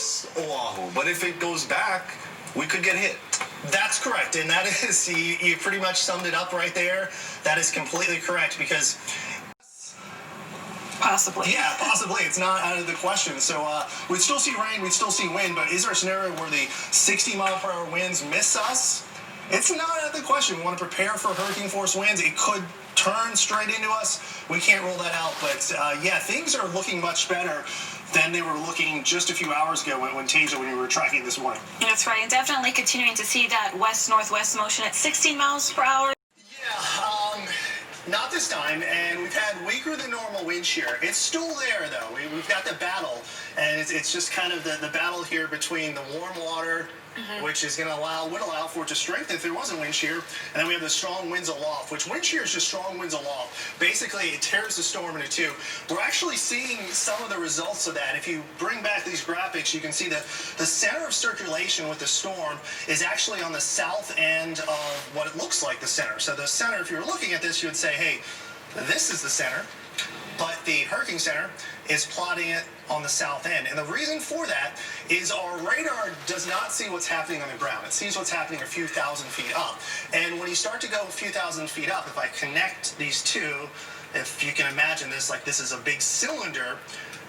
miss Oahu, but if it goes back, we could get hit. That's correct, and that is, you pretty much summed it up right there. That is completely correct, because possibly. Yeah, possibly. It's not out of the question. So we'd still see rain, we'd still see wind, but is there a scenario where the 60-mile-per-hour winds miss us? It's not out of the question. We want to prepare for hurricane force winds. It could turn straight into us. We can't rule that out, but yeah, things are looking much better than they were looking just a few hours ago when we were tracking this morning. That's right, and definitely continuing to see that west-northwest motion at 16 miles per hour. Yeah, not this time, and we've had weaker than normal wind shear. It's still there, though. We've got the battle, and it's just kind of the battle here between the warm water, which is going to would allow for it to strengthen if there wasn't wind shear, and then we have the strong winds aloft, which wind shear is just strong winds aloft. Basically, it tears the storm into two. We're actually seeing some of the results of that. If you bring back these graphics, you can see that the center of circulation with the storm is actually on the south end of what it looks like the center. So the center, if you were looking at this, you would say, hey, this is the center, but the hurricane center is plotting it on the south end. And the reason for that is our radar does not see what's happening on the ground. It sees what's happening a few thousand feet up. And when you start to go a few thousand feet up, if I connect these two, if you can imagine this, like this is a big cylinder,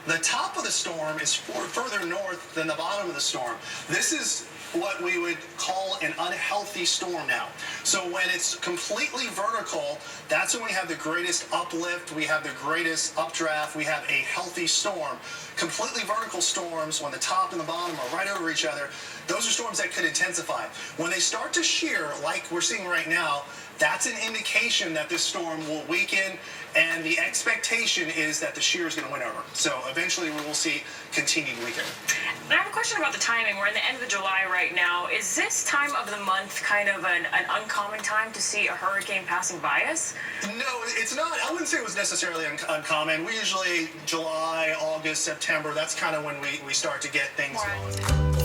the top of the storm is further north than the bottom of the storm. This is what we would call an unhealthy storm now. So when it's completely vertical, that's when we have the greatest uplift, we have the greatest updraft, we have a healthy storm. Completely vertical storms, when the top and the bottom are right over each other, those are storms that could intensify. When they start to shear, like we're seeing right now, that's an indication that this storm will weaken, and the expectation is that the shear is going to win over. So eventually we will see continued weakening. I have a question about the timing. We're in the end of July right now. Is this time of the month kind of an uncommon time to see a hurricane passing by us? No, it's not. I wouldn't say it was necessarily uncommon. We usually, July, August, September, that's kind of when we start to get things going.